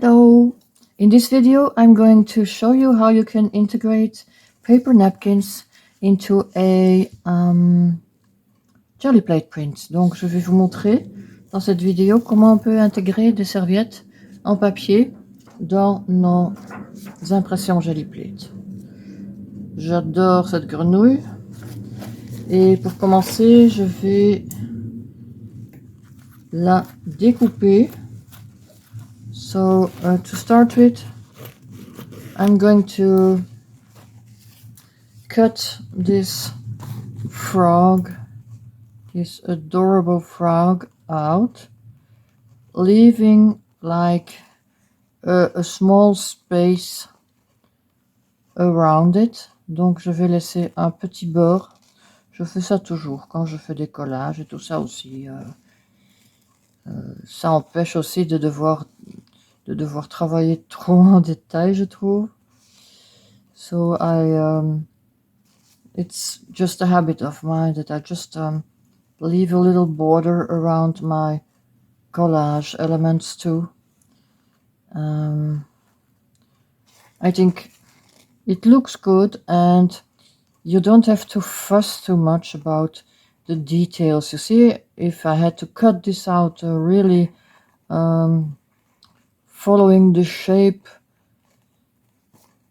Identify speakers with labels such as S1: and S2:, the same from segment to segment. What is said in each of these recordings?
S1: Hello! In this video I'm going to show you how you can integrate paper napkins into a jelly plate print. Donc je vais vous montrer dans cette vidéo comment on peut intégrer des serviettes en papier dans nos impressions jelly plate. J'adore cette grenouille et pour commencer je vais la découper. So to start with, I'm going to cut this frog, this adorable frog, out, leaving like a small space around it. Donc je vais laisser un petit bord. Je fais ça toujours quand je fais des collages et tout ça aussi. Ça empêche aussi de devoir travailler trop en détail, je trouve. So it's just a habit of mine that I just leave a little border around my collage elements too. I think it looks good and you don't have to fuss too much about the details. You see, if I had to cut this out really following the shape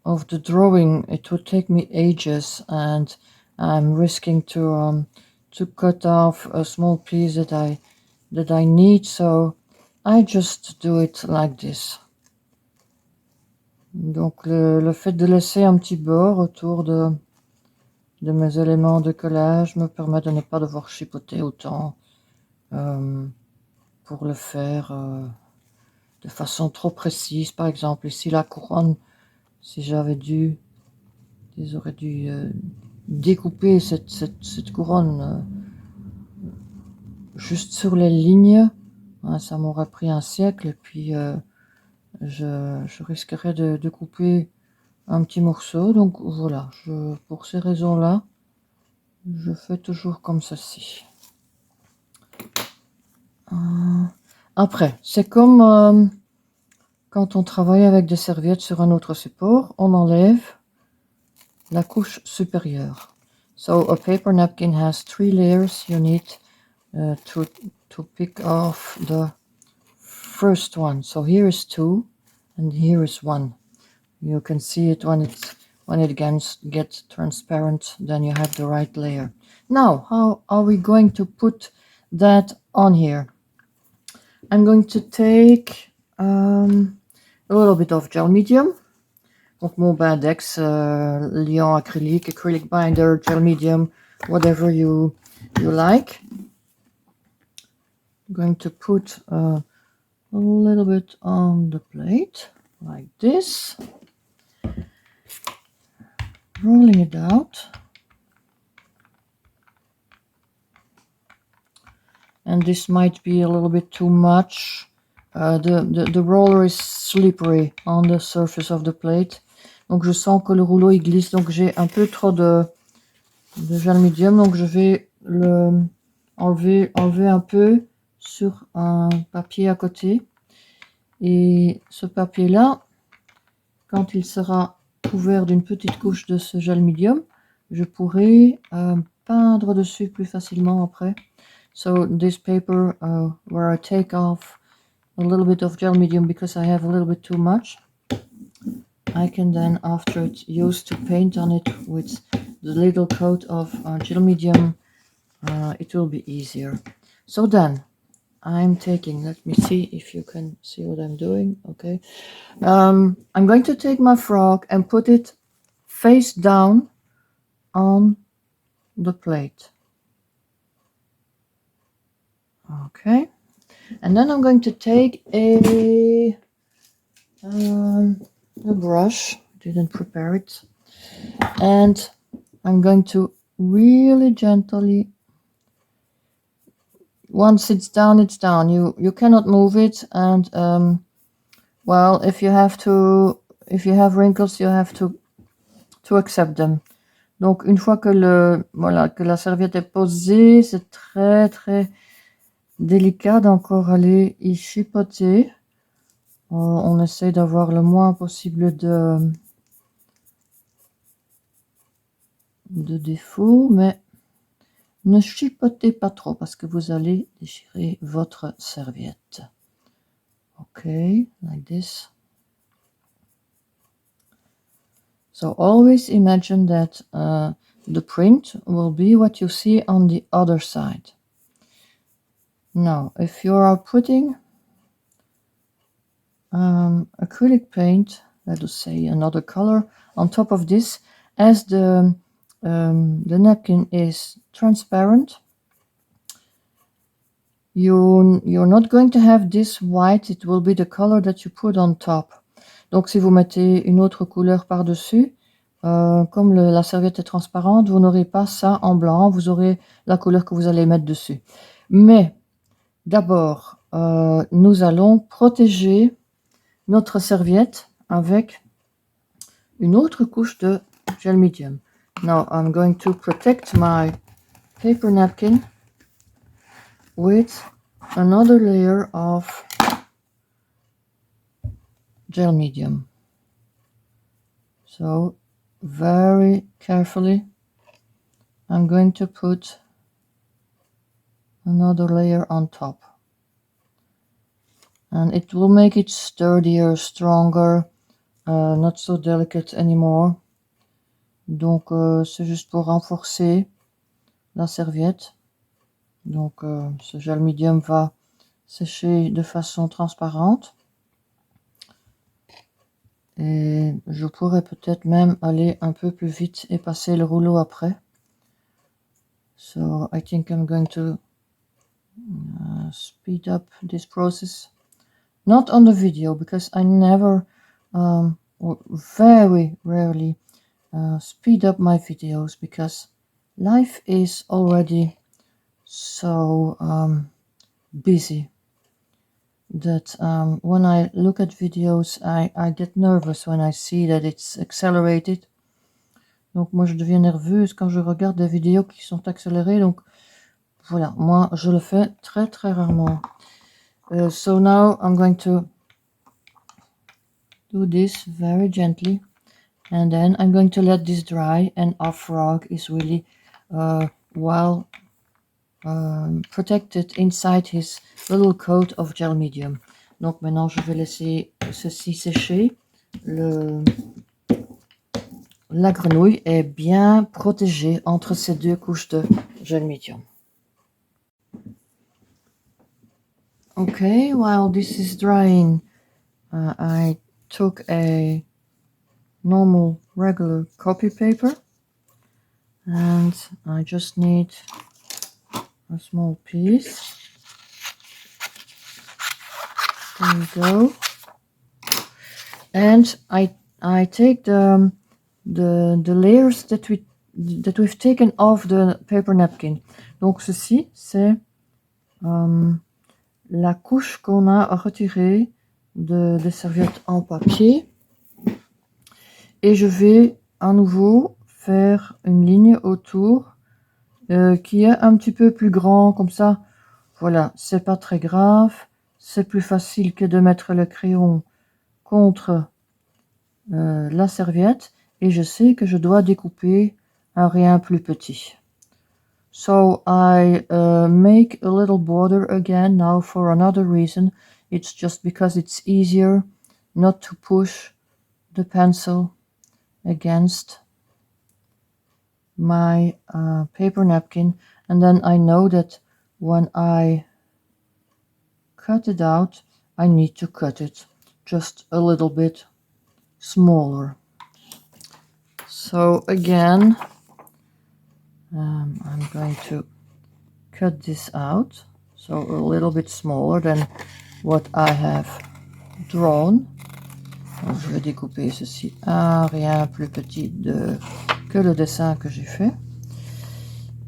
S1: of the drawing, it would take me ages, and I'm risking to cut off a small piece that I need, so I just do it like this. Donc le fait de laisser un petit bord autour de mes éléments de collage me permet de ne pas devoir chipoter autant pour le faire de façon trop précise. Par exemple ici la couronne, si j'aurais dû découper cette couronne juste sur les lignes, ça m'aurait pris un siècle, et puis je risquerais de couper un petit morceau. Donc voilà, pour ces raisons-là, je fais toujours comme ceci. Après, c'est comme quand on travaille avec des serviettes sur un autre support, on enlève la couche supérieure. So a paper napkin has 3 layers. You need to pick off the first one. So here is 2 and here is 1. You can see it when it gets transparent, then you have the right layer. Now, how are we going to put that on here? I'm going to take a little bit of gel medium. Donc mon Bindex, liant acrylique, acrylic binder, gel medium, whatever you like. I'm going to put a little bit on the plate, like this. Rolling it out. And this might be a little bit too much. The roller is slippery on the surface of the plate. Donc je sens que le rouleau il glisse, donc j'ai un peu trop de gel medium, donc je vais le enlever un peu sur un papier à côté. Et ce papier là, quand il sera couvert d'une petite couche de ce gel medium, je pourrai peindre dessus plus facilement après. So this paper where I take off a little bit of gel medium because I have a little bit too much, I can then after it use to paint on it with the little coat of gel medium. It will be easier. So then I'm taking, let me see if you can see what I'm doing. Okay, I'm going to take my frog and put it face down on the plate. Okay, and then I'm going to take a brush, didn't prepare it, and I'm going to really gently, once it's down, it's down. You cannot move it, and well, if you have wrinkles, you have to accept them. Donc une fois que que la serviette est posée, c'est très très délicat d'encore aller y chipoter. On essaie d'avoir le moins possible de défauts, mais ne chipotez pas trop parce que vous allez déchirer votre serviette. Ok, like this. So always imagine that the print will be what you see on the other side. Now, if you are putting acrylic paint, let us say another color, on top of this, as the napkin is transparent, you're not going to have this white, it will be the color that you put on top. Donc si vous mettez une autre couleur par-dessus, comme la serviette est transparente, vous n'aurez pas ça en blanc, vous aurez la couleur que vous allez mettre dessus. Mais d'abord, nous allons protéger notre serviette avec une autre couche de gel medium. Now I'm going to protect my paper napkin with another layer of gel medium. So very carefully I'm going to put another layer on top, and it will make it sturdier, stronger, not so delicate anymore. Donc c'est juste pour renforcer la serviette. Donc ce gel medium va sécher de façon transparente. Et je pourrais peut-être même aller un peu plus vite et passer le rouleau après. So I think I'm going to speed up this process. Not on the video, because I never, or very rarely, speed up my videos, because life is already so busy that when I look at videos, I get nervous when I see that it's accelerated. Donc moi je deviens nerveuse quand je regarde des vidéos qui sont accélérées. Donc voilà, moi je le fais très très rarement. So now I'm going to do this very gently, and then I'm going to let this dry, and our frog is really well protected inside his little coat of gel medium. Donc maintenant je vais laisser ceci sécher. La grenouille est bien protégée entre ces deux couches de gel medium. Okay, while this is drying, I took a normal regular copy paper, and I just need a small piece. There we go. And I take the layers that we've taken off the paper napkin. Donc ceci c'est la couche qu'on a retirée des serviettes en papier, et je vais à nouveau faire une ligne autour qui est un petit peu plus grand, comme ça. Voilà, c'est pas très grave, c'est plus facile que de mettre le crayon contre la serviette, et je sais que je dois découper un rien plus petit. So I make a little border again now for another reason. It's just because it's easier not to push the pencil against my paper napkin, and then I know that when I cut it out, I need to cut it just a little bit smaller. So again, I'm going to cut this out, so a little bit smaller than what I have drawn. Donc, je vais découper ceci un rien plus petit que le dessin que j'ai fait.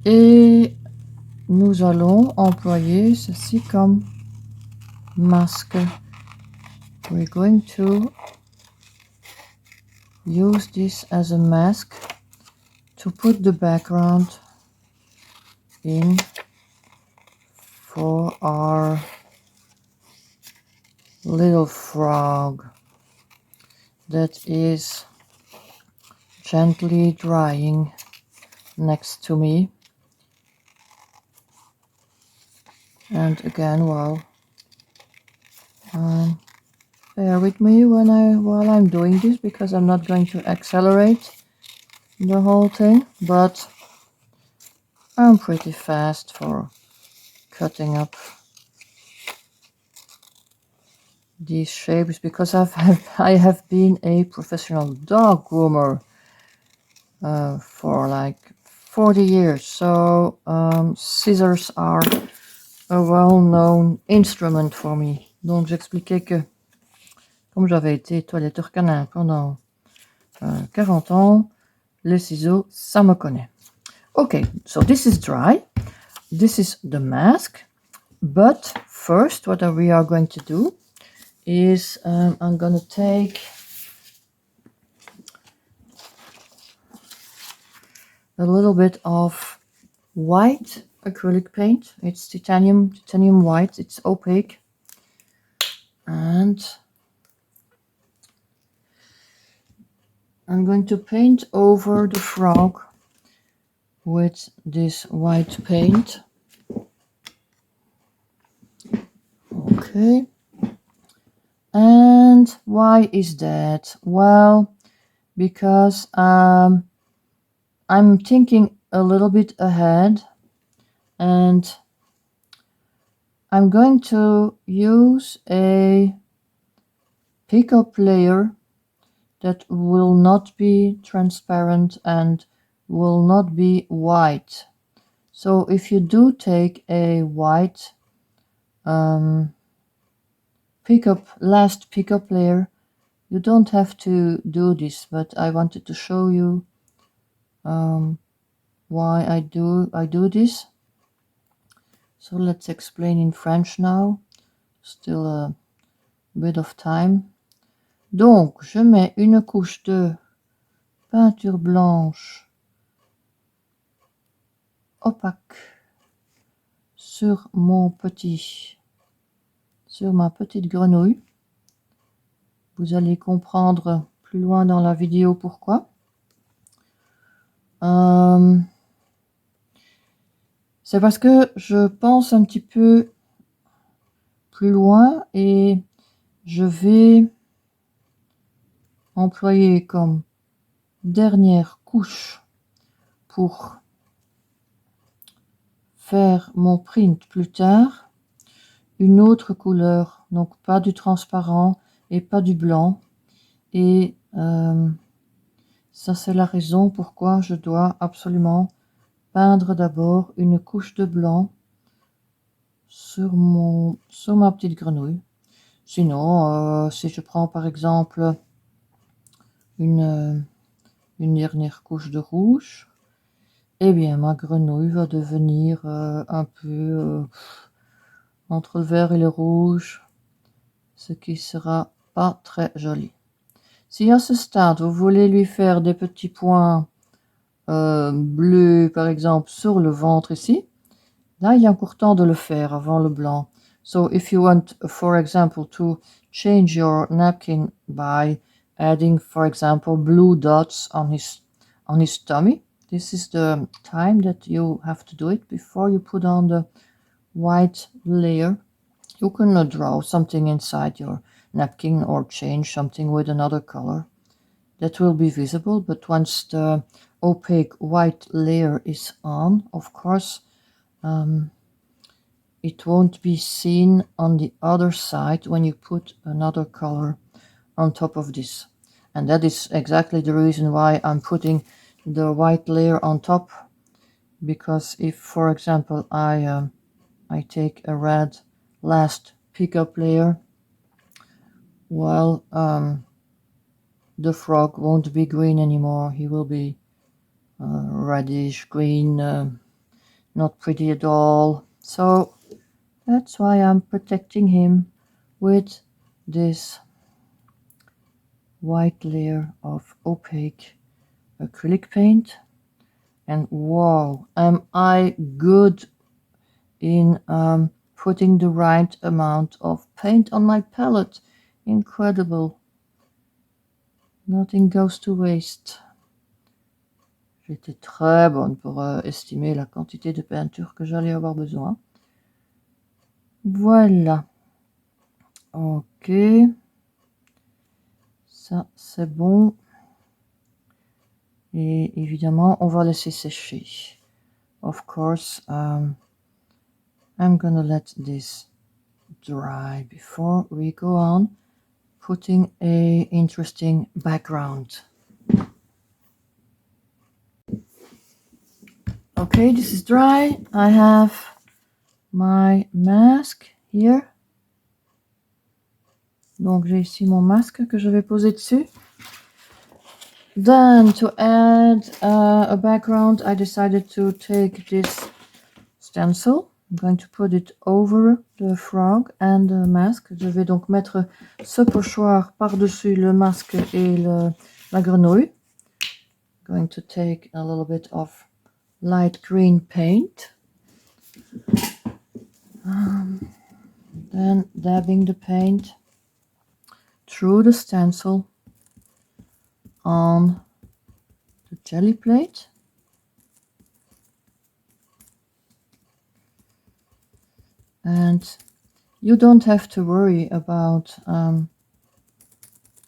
S1: Et nous allons employer ceci comme masque. We're going to use this as a mask to put the background in for our little frog that is gently drying next to me. And again, well, bear with me while I'm doing this, because I'm not going to accelerate the whole thing, but I'm pretty fast for cutting up these shapes, because I have been a professional dog groomer for like 40 years, so scissors are a well-known instrument for me. Donc j'expliquais que comme j'avais été toiletteur canin pendant 40 ans, les ciseaux, ça me connaît. Okay, so this is dry. This is the mask. But first, what we are going to do is I'm going to take a little bit of white acrylic paint. It's titanium white. It's opaque. And I'm going to paint over the frog with this white paint. Okay. And why is that? Well, because I'm thinking a little bit ahead, and I'm going to use a pickup layer that will not be transparent and will not be white. So if you do take a white last pickup layer, you don't have to do this, but I wanted to show you why I do this. So let's explain in French now. Still a bit of time. Donc, je mets une couche de peinture blanche opaque sur ma petite grenouille. Vous allez comprendre plus loin dans la vidéo pourquoi. C'est parce que je pense un petit peu plus loin et je vais employer comme dernière couche pour faire mon print plus tard une autre couleur, donc pas du transparent et pas du blanc. Et ça, c'est la raison pourquoi je dois absolument peindre d'abord une couche de blanc sur ma petite grenouille. Sinon, si je prends par exemple une dernière couche de rouge, eh bien ma grenouille va devenir un peu entre le vert et le rouge, ce qui sera pas très joli. Si à ce stade vous voulez lui faire des petits points bleus par exemple sur le ventre ici, là il y a encore temps de le faire avant le blanc. So if you want, for example, to change your napkin by adding, for example, blue dots on his tummy, this is the time that you have to do it before you put on the white layer. You can draw something inside your napkin or change something with another color that will be visible, but once the opaque white layer is on, of course, it won't be seen on the other side when you put another color on top of this. And that is exactly the reason why I'm putting the white layer on top, because if, for example, I take a red last pickup layer, well, the frog won't be green anymore. He will be reddish green, not pretty at all. So that's why I'm protecting him with this white layer of opaque acrylic paint. And wow, am I good in putting the right amount of paint on my palette. Incredible. Nothing goes to waste. J'étais très bonne pour estimer la quantité de peinture que j'allais avoir besoin. Voilà. Ok. Ça, c'est bon. Et évidemment, on va laisser sécher. Of course, I'm gonna let this dry before we go on putting a interesting background. Okay, this is dry. I have my mask here. Donc j'ai ici mon masque que je vais poser dessus. Then to add a background, I decided to take this stencil. I'm going to put it over the frog and the mask. Je vais donc mettre ce pochoir par-dessus le masque et la grenouille. I'm going to take a little bit of light green paint. Then dabbing the paint through the stencil on the jelly plate. And you don't have to worry about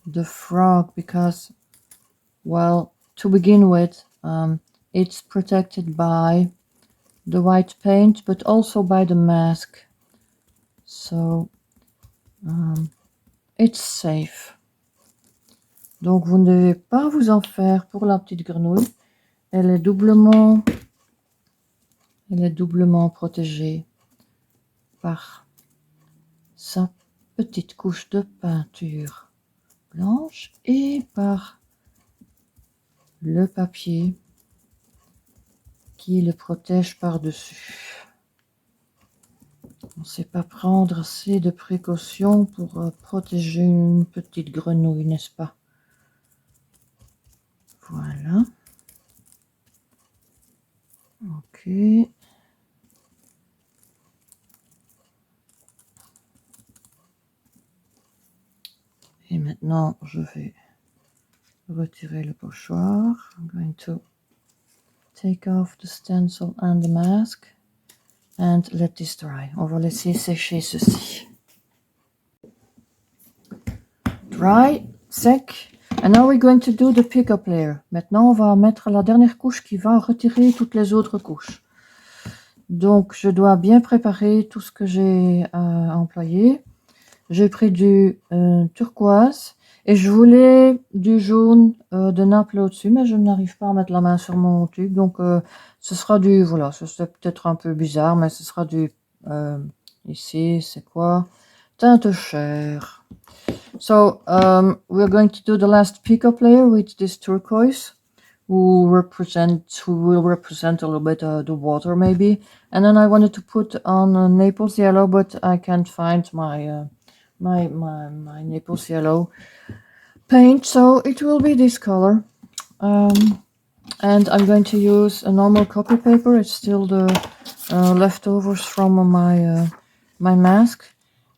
S1: the frog because, well, to begin with, it's protected by the white paint, but also by the mask. So, it's safe. Donc, vous ne devez pas vous en faire pour la petite grenouille. Elle est doublement protégée par sa petite couche de peinture blanche et par le papier qui le protège par-dessus. On ne sait pas prendre assez de précautions pour protéger une petite grenouille, n'est-ce pas? Voilà. Ok. Et maintenant, je vais retirer le pochoir. I'm going to take off the stencil and the mask and let this dry. On va laisser sécher ceci. Dry, sec. And now we're going to do the pick-up layer. Maintenant, on va mettre la dernière couche qui va retirer toutes les autres couches. Donc, je dois bien préparer tout ce que j'ai employé. J'ai pris du turquoise et je voulais du jaune de Naples au-dessus, mais je n'arrive pas à mettre la main sur mon tube. Donc, ce sera du, voilà, c'est peut-être un peu bizarre, mais ce sera du, ici, c'est quoi? Teinte chair. So, we're going to do the last pick-up layer with this turquoise, who will represent a little bit the water maybe. And then I wanted to put on Naples yellow, but I can't find my my Naples yellow paint, so it will be this color. And I'm going to use a normal copy paper. It's still the leftovers from my mask.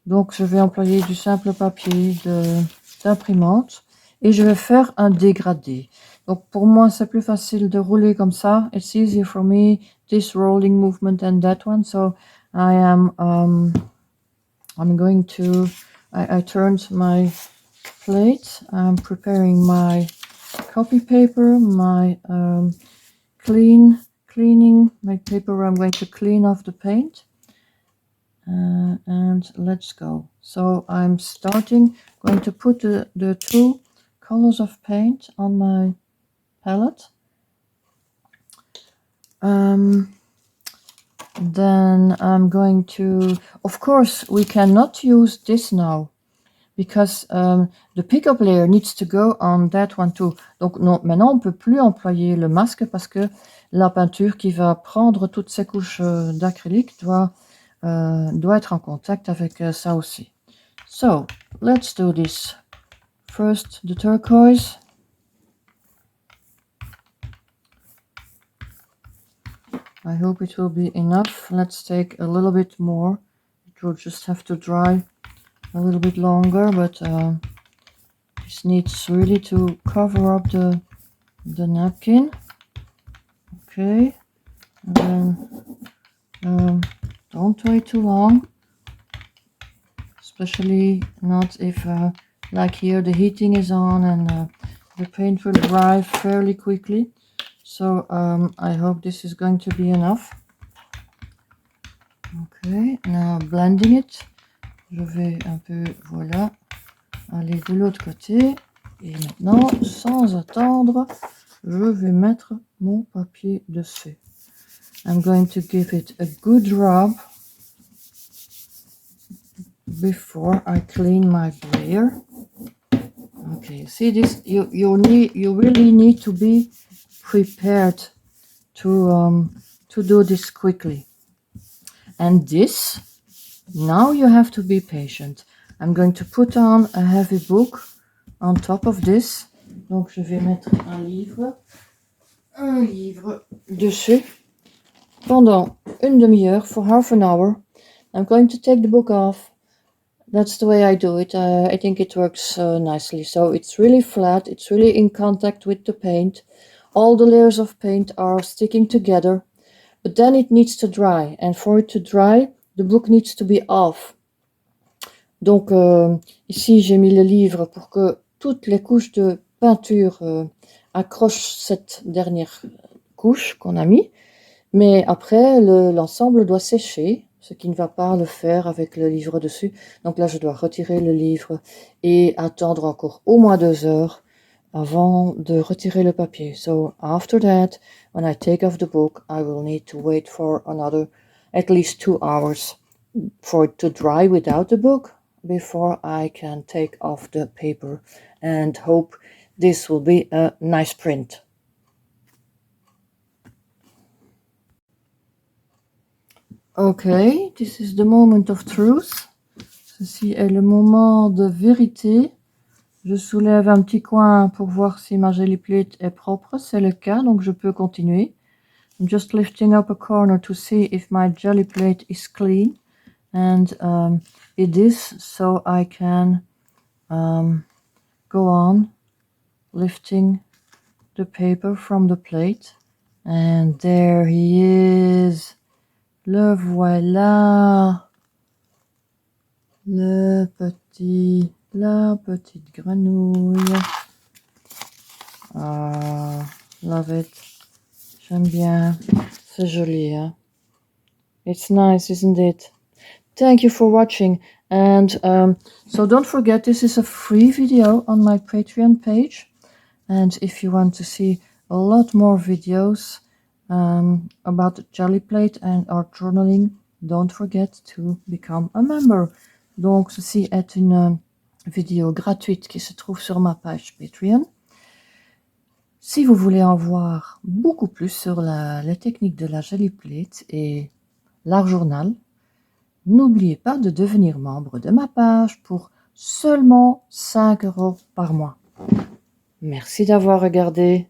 S1: Donc, je vais employer du simple papier d'imprimante et je vais faire un dégradé. Donc, pour moi, c'est plus facile de rouler comme ça. It's easier for me, this rolling movement and that one. So, I'm going to, I turned my plate. I'm preparing my copy paper, my cleaning, my paper. I'm going to clean off the paint. And let's go. So I'm going to put the two colors of paint on my palette. Then I'm going to, of course, we cannot use this now because the pick-up layer needs to go on that one too. Donc non, maintenant on ne peut plus employer le masque parce que la peinture qui va prendre toutes ces couches d'acrylique doit être en contact avec ça aussi. So, let's do this. First, the turquoise. I hope it will be enough. Let's take a little bit more will just have to dry a little bit longer, but this needs really to cover up the napkin. Okay, and then don't wait too long, especially not if like here the heating is on and the paint will dry fairly quickly. So I hope this is going to be enough. Okay, now blending it. Je vais un peu, voilà, aller de l'autre côté. Et maintenant, sans attendre, je vais mettre mon papier dessus. I'm going to give it a good rub before I clean my brayer. Okay, see this, you really need to be prepared to do this quickly. And this, now you have to be patient. I'm going to put on a heavy book on top of this. Donc je vais mettre un livre dessus pendant une demi-heure, for half an hour. I'm going to take the book off. That's the way I do it. I think it works nicely. So it's really flat. It's really in contact with the paint. All the layers of paint are sticking together. But then it needs to dry. And for it to dry, the book needs to be off. Donc ici, j'ai mis le livre pour que toutes les couches de peinture accrochent cette dernière couche qu'on a mis. Mais après, l'ensemble doit sécher, ce qui ne va pas le faire avec le livre dessus. Donc là, je dois retirer le livre et attendre encore au moins 2 heures avant de retirer le papier. So after that, when I take off the book, I will need to wait for another at least 2 hours for it to dry without the book before I can take off the paper and hope this will be a nice print. Okay, this is the moment of truth. Ceci est le moment de vérité. Je soulève un petit coin pour voir si ma gelli plate est propre. C'est le cas, donc je peux continuer. I'm just lifting up a corner to see if my gelli plate is clean. And it is, so I can go on lifting the paper from the plate. And there he is. Le voilà, la petite grenouille. Ah, love it. J'aime bien. C'est joli, hein? It's nice, isn't it? Thank you for watching. And so don't forget, this is a free video on my Patreon page. And if you want to see a lot more videos about the gelli plate and art journaling, don't forget to become a member. Donc ceci est une vidéo gratuite qui se trouve sur ma page Patreon. Si vous voulez en voir beaucoup plus sur les techniques de la gelli plate et l'art journal, n'oubliez pas de devenir membre de ma page pour seulement 5 € par mois. Merci d'avoir regardé.